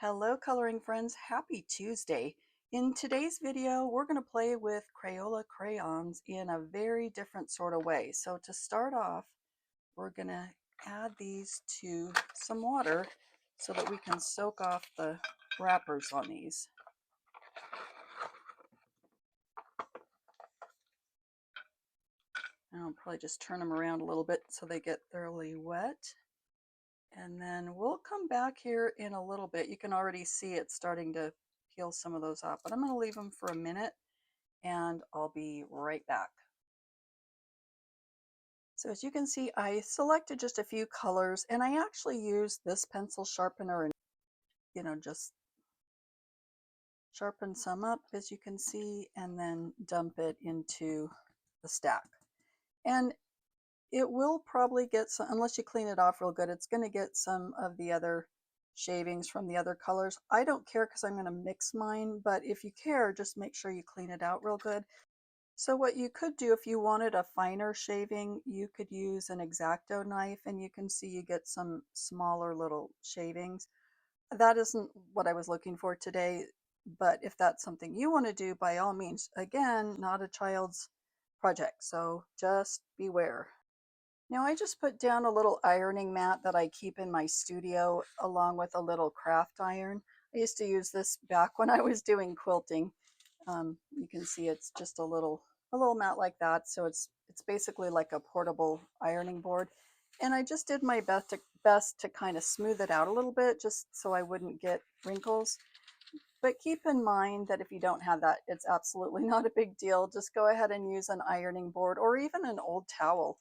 Hello coloring friends, happy Tuesday. In today's video, we're going to play with Crayola crayons in a very different sort of way. So to start off, we're going to add these to some water so that we can soak off the wrappers on these. And I'll probably just turn them around a little bit so they get thoroughly wet. And then we'll come back here in a little bit. You can already see it's starting to peel some of those off, but I'm going to leave them for a minute and I'll be right back. So as you can see, I selected just a few colors and I actually used this pencil sharpener and, just sharpen some up as you can see and then dump it into the stack. And it will probably get some, unless you clean it off real good, it's going to get some of the other shavings from the other colors. I don't care because I'm going to mix mine, but if you care, just make sure you clean it out real good. So what you could do if you wanted a finer shaving, you could use an X-acto knife and you can see you get some smaller little shavings. That isn't what I was looking for today, but if that's something you want to do, by all means, again, not a child's project, so just beware. Now I just put down a little ironing mat that I keep in my studio along with a little craft iron. I used to use this back when I was doing quilting. You can see it's just a little mat like that, so it's basically like a portable ironing board. And I just did my best to kind of smooth it out a little bit just so I wouldn't get wrinkles. But keep in mind that if you don't have that, it's absolutely not a big deal. Just go ahead and use an ironing board or even an old towel.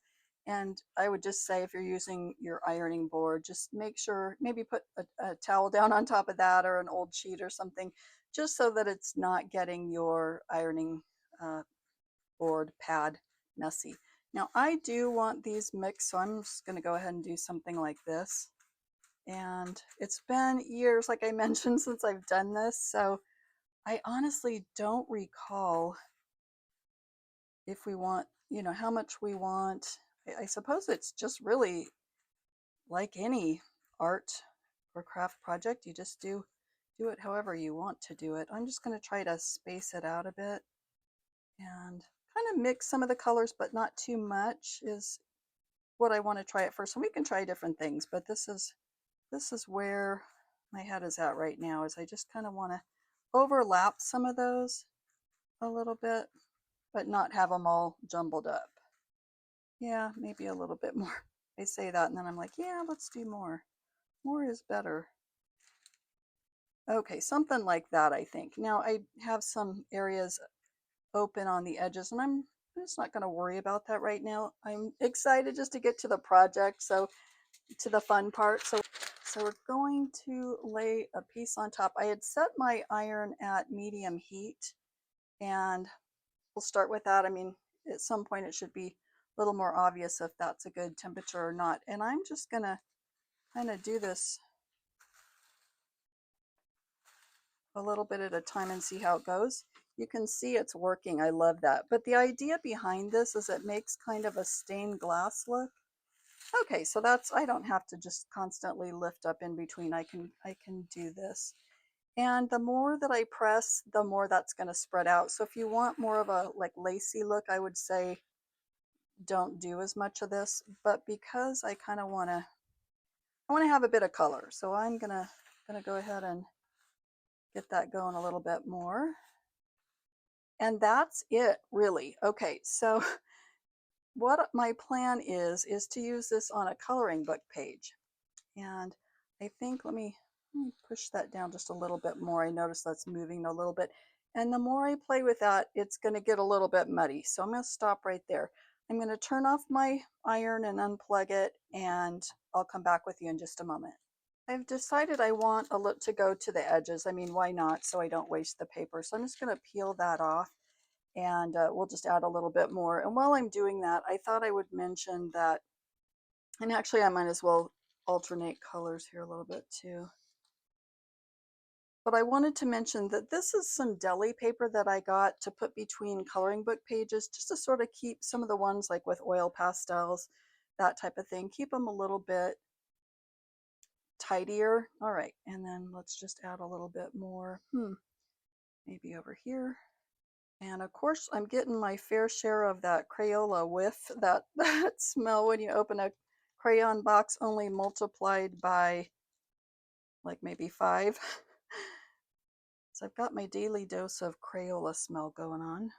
And I would just say if you're using your ironing board, just make sure, maybe put a towel down on top of that or an old sheet or something, just so that it's not getting your ironing board pad messy. Now I do want these mixed, so I'm just going to go ahead and do something like this. And it's been years, like I mentioned, since I've done this, so I honestly don't recall if we want, how much we want. I suppose it's just really like any art or craft project. You just do it however you want to do it. I'm just going to try to space it out a bit and kind of mix some of the colors, but not too much is what I want to try at first. And we can try different things, but this is where my head is at right now, is I just kind of want to overlap some of those a little bit, but not have them all jumbled up. Yeah, maybe a little bit more. I say that and then I'm like, yeah, let's do more. More is better. Okay, something like that, I think. Now I have some areas open on the edges and I'm just not going to worry about that right now. I'm excited just to get to the project, so to the fun part. So we're going to lay a piece on top. I had set my iron at medium heat and we'll start with that. I mean, at some point it should be a little more obvious if that's a good temperature or not. And I'm just going to kind of do this a little bit at a time and see how it goes. You can see it's working. I love that. But the idea behind this is it makes kind of a stained glass look. Okay, so that's, I don't have to just constantly lift up in between. I can do this. And the more that I press, the more that's going to spread out. So if you want more of a like lacy look, I would say don't do as much of this. But because I kind of want to, have a bit of color. So I'm gonna go ahead and get that going a little bit more. And that's it, really. Okay, so what my plan is to use this on a coloring book page. And I think, let me push that down just a little bit more. I notice that's moving a little bit. And the more I play with that, it's going to get a little bit muddy. So I'm going to stop right there. I'm going to turn off my iron and unplug it, and I'll come back with you in just a moment. I've decided I want a look to go to the edges. I mean, why not? So I don't waste the paper. So I'm just going to peel that off, and we'll just add a little bit more. And while I'm doing that, I thought I would mention that, and actually I might as well alternate colors here a little bit too. But I wanted to mention that this is some deli paper that I got to put between coloring book pages, just to sort of keep some of the ones like with oil pastels, that type of thing, keep them a little bit tidier. All right, and then let's just add a little bit more. Maybe over here. And of course, I'm getting my fair share of that Crayola whiff, that, that smell when you open a crayon box, only multiplied by like maybe 5. So I've got my daily dose of Crayola smell going on.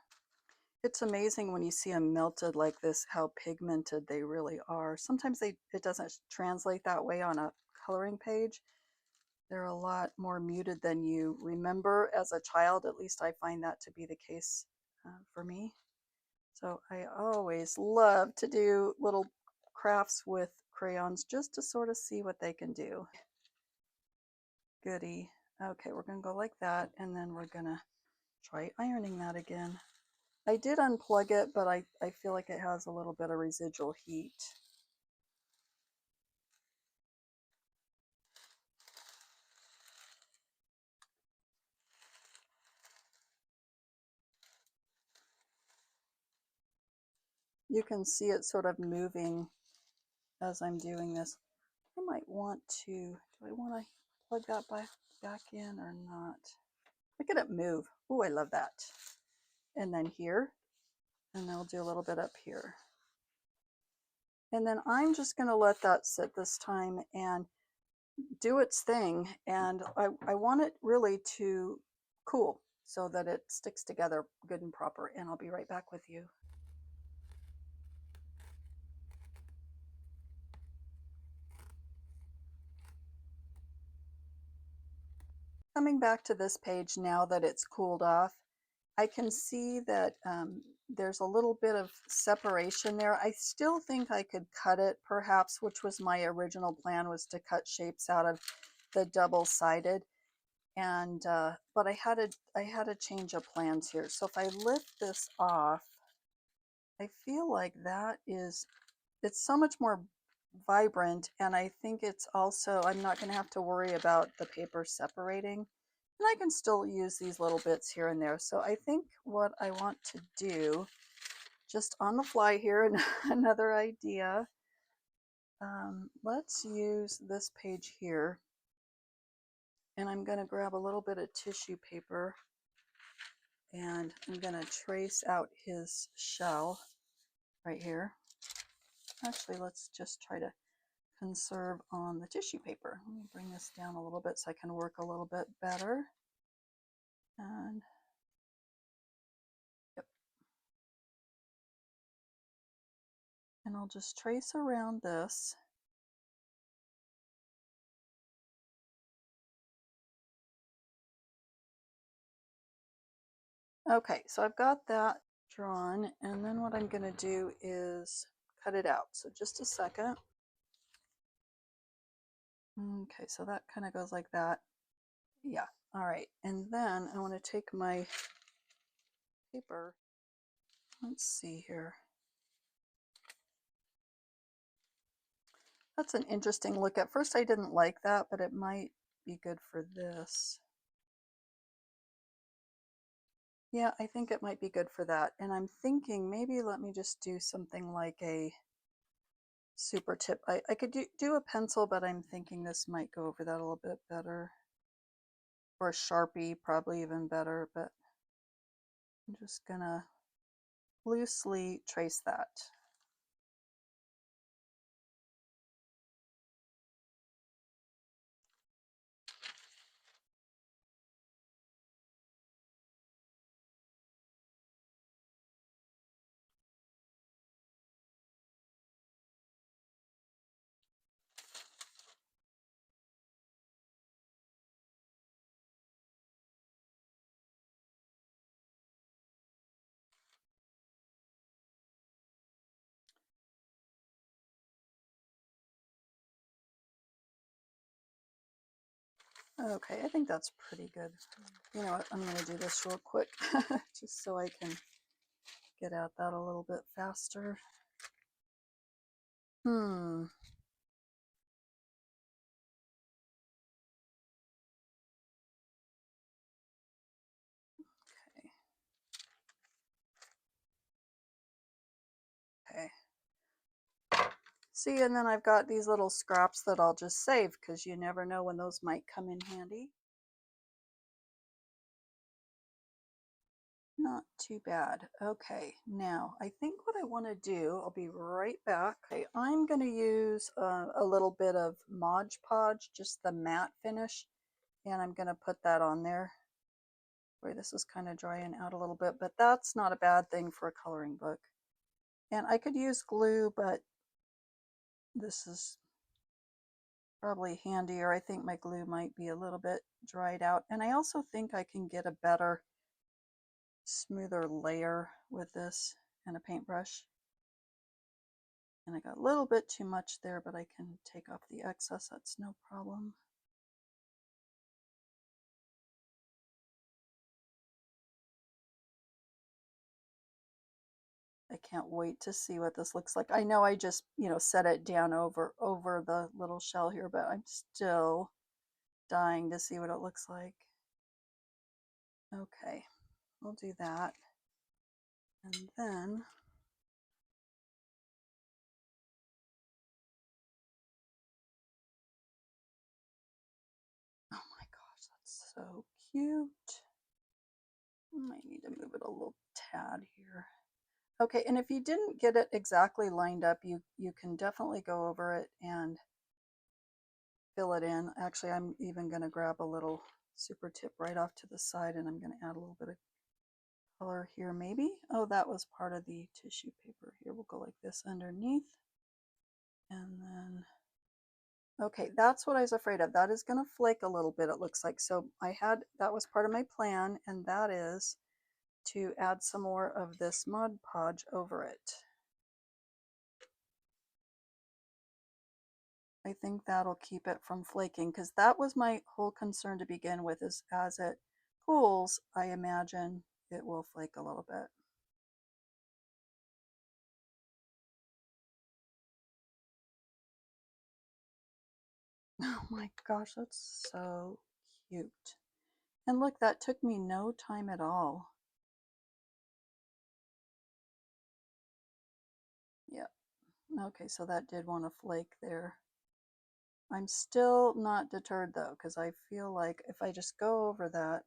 It's amazing when you see them melted like this, how pigmented they really are. Sometimes it doesn't translate that way on a coloring page. They're a lot more muted than you remember as a child. At least I find that to be the case for me. So I always love to do little crafts with crayons just to sort of see what they can do. Goody. Okay, we're going to go like that, and then we're going to try ironing that again. I did unplug it, but I feel like it has a little bit of residual heat. You can see it sort of moving as I'm doing this. I might want to, do I want to plug that back in or not? Look at it move. Oh, I love that. And then here, and then I'll do a little bit up here. And then I'm just going to let that sit this time and do its thing. And I want it really to cool so that it sticks together good and proper. And I'll be right back with you. Coming back to this page now that it's cooled off, I can see that there's a little bit of separation there. I still think I could cut it perhaps, which was my original plan, was to cut shapes out of the double-sided. And but I had a change of plans here. So if I lift this off, I feel like that is, it's so much more vibrant, and I think it's also, I'm not going to have to worry about the paper separating, and I can still use these little bits here and there. So I think what I want to do, just on the fly here, and another idea, let's use this page here, and I'm going to grab a little bit of tissue paper, and I'm going to trace out his shell right here. Actually, let's just try to conserve on the tissue paper. Let me bring this down a little bit so I can work a little bit better. And yep. And I'll just trace around this. Okay, so I've got that drawn, and then what I'm going to do is cut it out. So just a second. Okay, so that kind of goes like that. Yeah, all right. And then I want to take my paper. Let's see here. That's an interesting look. At first I didn't like that, but it might be good for this. Yeah, I think it might be good for that. And I'm thinking maybe let me just do something like a super tip. I could do a pencil, but I'm thinking this might go over that a little bit better. Or a Sharpie, probably even better, but I'm just gonna loosely trace that. Okay, I think that's pretty good. You know what, I'm gonna do this real quick just so I can get at that a little bit faster. Okay. Okay. See, and then I've got these little scraps that I'll just save because you never know when those might come in handy. Not too bad. Okay, now I think what I want to do, I'll be right back. Okay, I'm going to use a little bit of Mod Podge, just the matte finish, and I'm going to put that on there. Boy, this is kind of drying out a little bit, but that's not a bad thing for a coloring book. And I could use glue, but this is probably handier. I think my glue might be a little bit dried out. And I also think I can get a better, smoother layer with this and a paintbrush. And I got a little bit too much there, but I can take off the excess. That's no problem. I can't wait to see what this looks like. I know I just, set it down over the little shell here, but I'm still dying to see what it looks like. Okay, we'll do that. And then oh my gosh, that's so cute. I might need to move it a little tad here. Okay, and if you didn't get it exactly lined up, you can definitely go over it and fill it in. Actually, I'm even going to grab a little super tip right off to the side, and I'm going to add a little bit of color here maybe. Oh, that was part of the tissue paper. Here, we'll go like this underneath. And then, okay, that's what I was afraid of. That is going to flake a little bit, it looks like. So that was part of my plan, and that is to add some more of this Mod Podge over it. I think that'll keep it from flaking, because that was my whole concern to begin with, is as it cools, I imagine it will flake a little bit. Oh my gosh, that's so cute. And look, that took me no time at all. Yep. Okay, so that did want to flake there. I'm still not deterred though, because I feel like if I just go over that,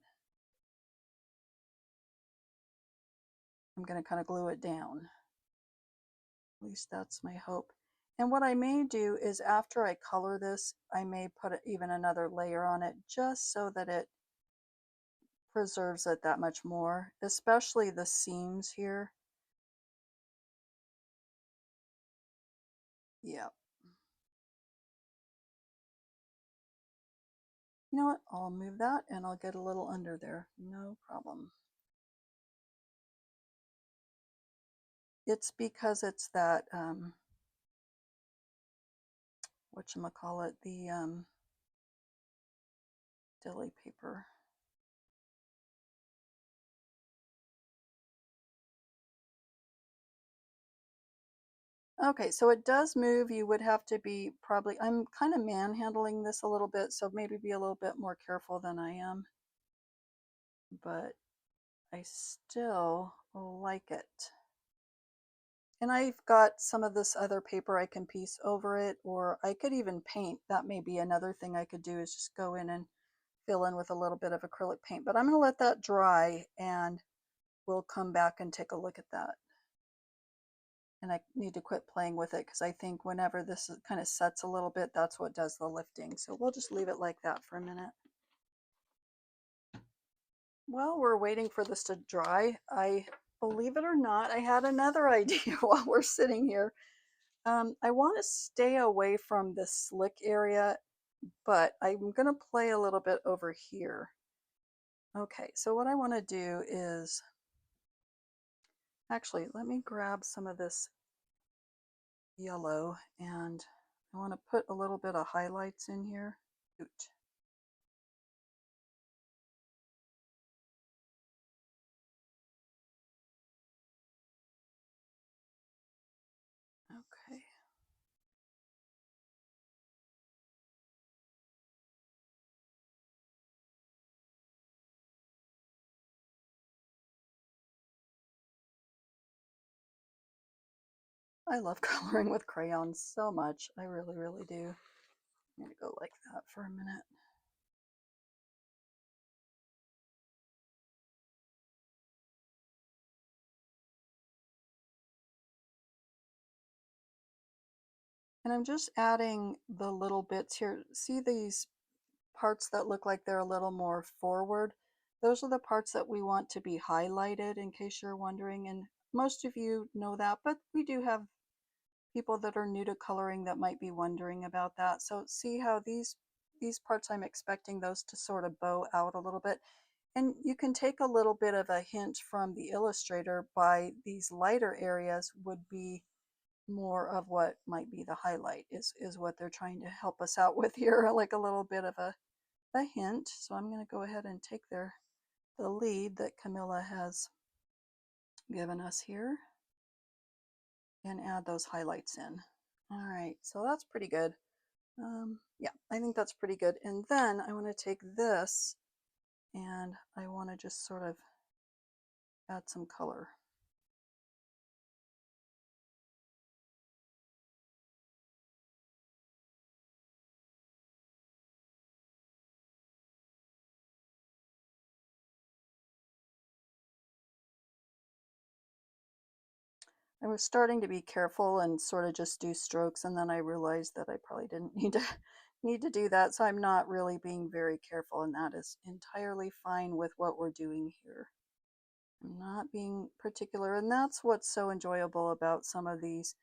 I'm going to kind of glue it down. At least that's my hope. And what I may do is after I color this, I may put even another layer on it just so that it preserves it that much more, especially the seams here. Yeah. You know what? I'll move that and I'll get a little under there. No problem. It's because it's that, whatchamacallit, the deli paper. Okay, so it does move. You would have to be probably, I'm kind of manhandling this a little bit, so maybe be a little bit more careful than I am. But I still like it. And I've got some of this other paper I can piece over it, or I could even paint. That may be another thing I could do, is just go in and fill in with a little bit of acrylic paint. But I'm going to let that dry and we'll come back and take a look at that. And I need to quit playing with it because I think whenever this kind of sets a little bit, that's what does the lifting. So we'll just leave it like that for a minute. While we're waiting for this to dry, believe it or not, I had another idea while we're sitting here. I want to stay away from the slick area, but I'm going to play a little bit over here. Okay, so what I want to do is, actually, let me grab some of this yellow, and I want to put a little bit of highlights in here. Okay. I love coloring with crayons so much. I really, really do. I'm going to go like that for a minute. And I'm just adding the little bits here. See these parts that look like they're a little more forward? Those are the parts that we want to be highlighted, in case you're wondering. And most of you know that, but we do have people that are new to coloring that might be wondering about that. So see how these parts, I'm expecting those to sort of bow out a little bit. And you can take a little bit of a hint from the illustrator by these lighter areas would be more of what might be the highlight is what they're trying to help us out with here, like a little bit of a hint. So I'm going to go ahead and take the lead that Camilla has given us here and add those highlights in. All right, so that's pretty good. Yeah, I think that's pretty good. And then I want to take this and I want to just sort of add some color. I was starting to be careful and sort of just do strokes, and then I realized that I probably didn't need to do that. So I'm not really being very careful, and that is entirely fine with what we're doing here. I'm not being particular, and that's what's so enjoyable about some of these.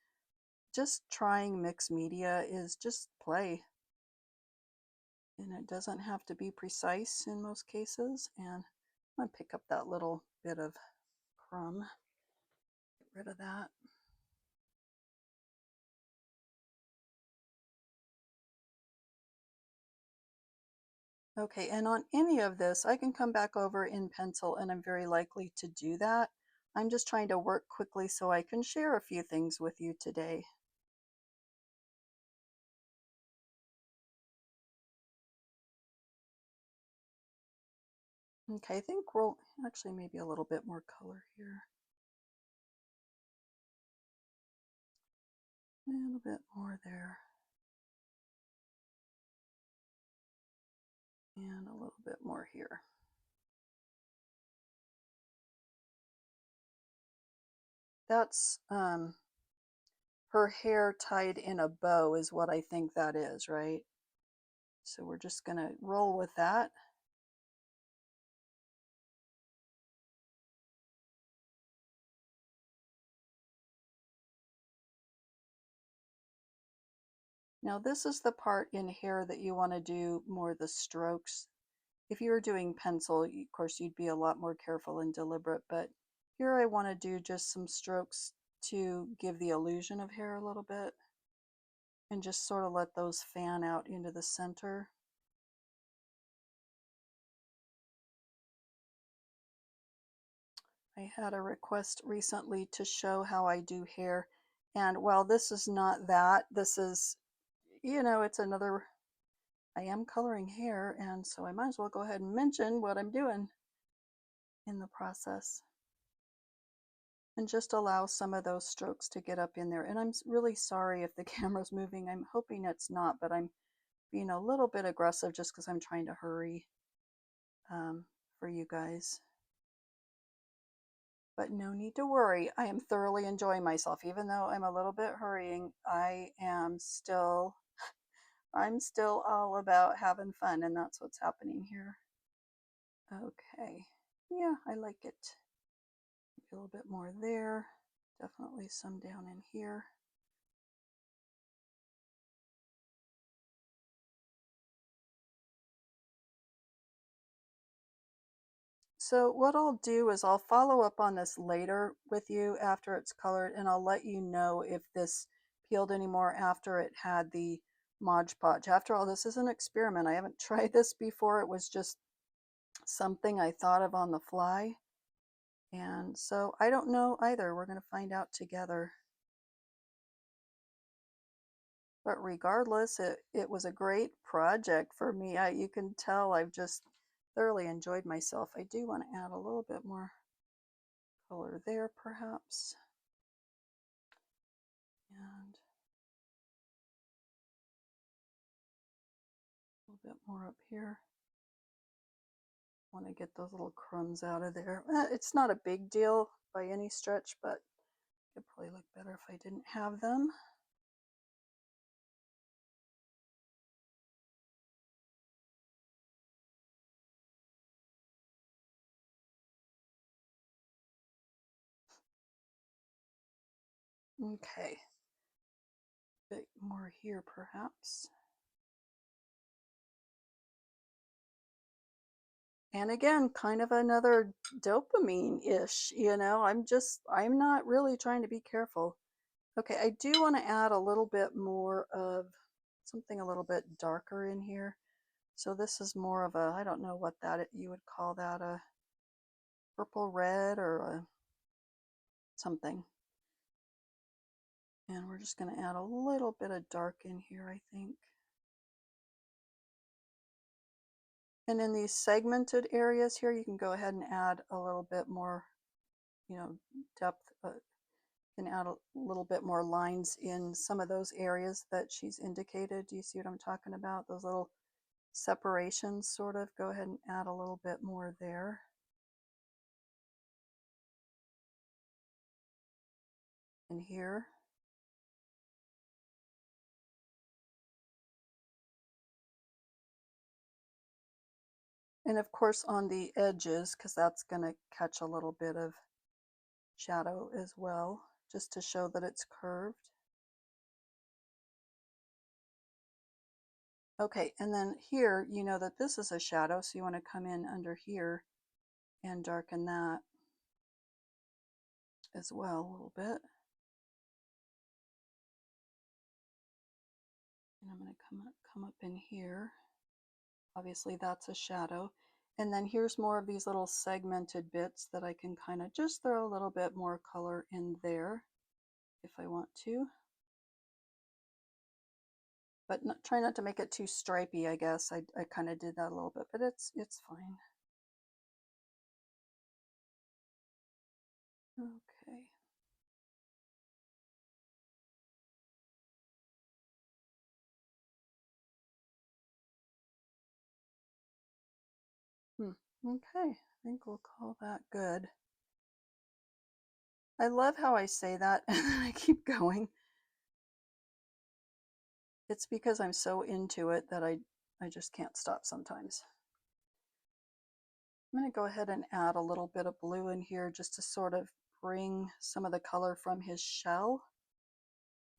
Just trying mixed media is just play, and it doesn't have to be precise in most cases. And I'm gonna pick up that little bit of crumb, get rid of that. Okay, and on any of this, I can come back over in pencil, and I'm very likely to do that. I'm just trying to work quickly so I can share a few things with you today. Okay, I think we'll actually maybe a little bit more color here. A little bit more there. And a little bit more here. That's her hair tied in a bow is what I think that is, right? So we're just gonna roll with that. Now this is the part in hair that you want to do more the strokes. If you were doing pencil, of course, you'd be a lot more careful and deliberate, but here I want to do just some strokes to give the illusion of hair a little bit and just sort of let those fan out into the center. I had a request recently to show how I do hair, and while this is not that, this is, you know, it's another, I am coloring hair, and so I might as well go ahead and mention what I'm doing in the process and just allow some of those strokes to get up in there. And I'm really sorry if the camera's moving. I'm hoping it's not, but I'm being a little bit aggressive just because I'm trying to hurry for you guys. But no need to worry. I am thoroughly enjoying myself. Even though I'm a little bit hurrying, I'm still all about having fun, and that's what's happening here. Okay. Yeah, I like it. A little bit more there. Definitely some down in here. So what I'll do is I'll follow up on this later with you after it's colored, and I'll let you know if this peeled anymore after it had the Mod Podge. After all, this is an experiment. I haven't tried this before. It was just something I thought of on the fly. And so I don't know either. We're going to find out together. But regardless, it was a great project for me. You can tell I've just thoroughly enjoyed myself. I do want to add a little bit more color there, perhaps. And a little bit more up here. Want to get those little crumbs out of there. It's not a big deal by any stretch, but it would probably look better if I didn't have them. Okay, a bit more here perhaps. And again, kind of another dopamine-ish, you know, I'm not really trying to be careful. Okay, I do want to add a little bit more of something a little bit darker in here. So this is more of a, I don't know what that you would call that, a purple red or a something. And we're just going to add a little bit of dark in here, I think. And in these segmented areas here, you can go ahead and add a little bit more, you know, depth. You can add a little bit more lines in some of those areas that she's indicated. Do you see what I'm talking about? Those little separations, sort of. Go ahead and add a little bit more there. And here. And of course on the edges, because that's going to catch a little bit of shadow as well, just to show that it's curved. Okay, and then here, you know that this is a shadow, so you want to come in under here and darken that as well a little bit. And I'm going to come up in here. Obviously that's a shadow. And then here's more of these little segmented bits that I can kind of just throw a little bit more color in there if I want to. But try not to make it too stripy, I guess. I kind of did that a little bit, but it's fine. Okay. Okay, I think we'll call that good. I love how I say that and then I keep going. It's because I'm so into it that I just can't stop sometimes. I'm going to go ahead and add a little bit of blue in here just to sort of bring some of the color from his shell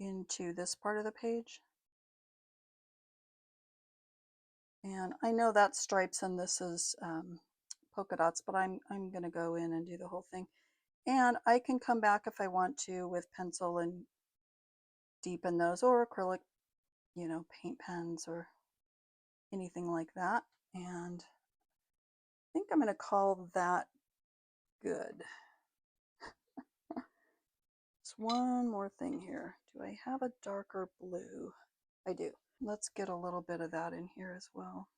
into this part of the page. And I know that's stripes and this is polka dots, but I'm going to go in and do the whole thing. And I can come back if I want to with pencil and deepen those, or acrylic, you know, paint pens or anything like that. And I think I'm going to call that good. Just one more thing here. Do I have a darker blue? I do. Let's get a little bit of that in here as well.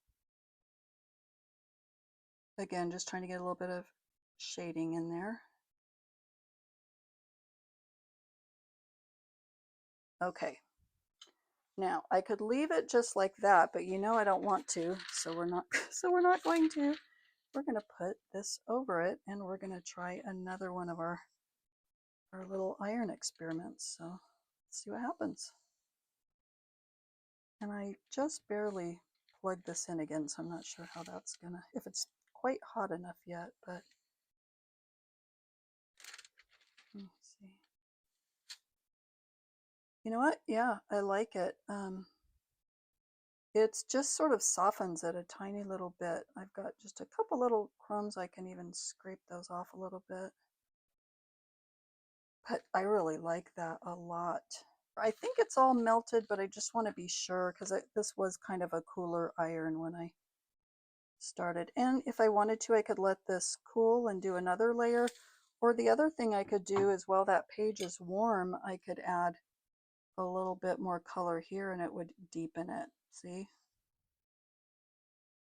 Again, just trying to get a little bit of shading in there. Okay. Now I could leave it just like that, but you know I don't want to, so we're not going to. We're going to put this over it and we're going to try another one of our little iron experiments. So let's see what happens. And I just barely plugged this in again, so I'm not sure how that's gonna, if it's quite hot enough yet, but let's see. You know what? Yeah, I like it. It's just sort of softens it a tiny little bit. I've got just a couple little crumbs. I can even scrape those off a little bit. But I really like that a lot. I think it's all melted, but I just want to be sure because this was kind of a cooler iron when I started. And if I wanted to, I could let this cool and do another layer. Or the other thing I could do is while that page is warm, I could add a little bit more color here and it would deepen it. See?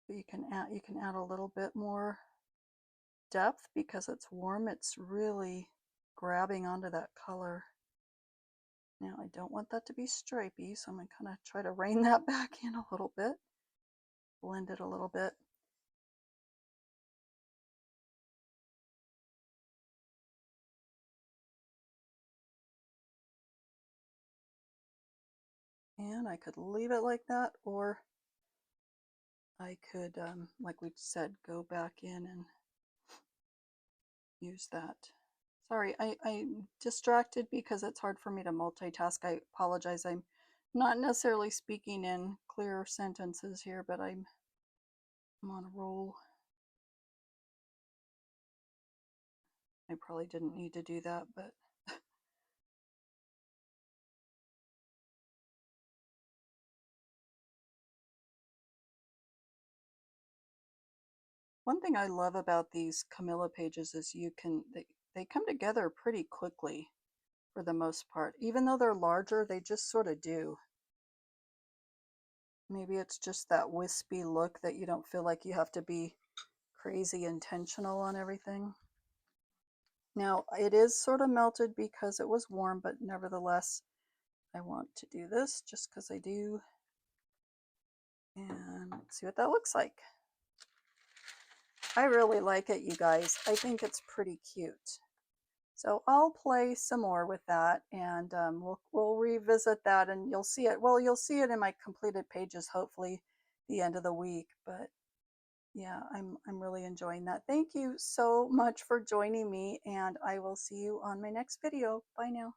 But you can add a little bit more depth because it's warm. It's really grabbing onto that color. Now I don't want that to be stripy, so I'm going to kind of try to rein that back in a little bit, blend it a little bit. And I could leave it like that, or I could, like we said, go back in and use that. Sorry, I'm distracted because it's hard for me to multitask. I apologize. I'm not necessarily speaking in clear sentences here, but I'm on a roll. I probably didn't need to do that, but one thing I love about these Camilla pages is they come together pretty quickly for the most part. Even though they're larger, they just sort of do. Maybe it's just that wispy look that you don't feel like you have to be crazy intentional on everything. Now it is sort of melted because it was warm, but nevertheless, I want to do this just because I do. And let's see what that looks like. I really like it, you guys. I think it's pretty cute. So I'll play some more with that, and we'll revisit that, and you'll see it. Well, you'll see it in my completed pages, hopefully, the end of the week. But yeah, I'm really enjoying that. Thank you so much for joining me, and I will see you on my next video. Bye now.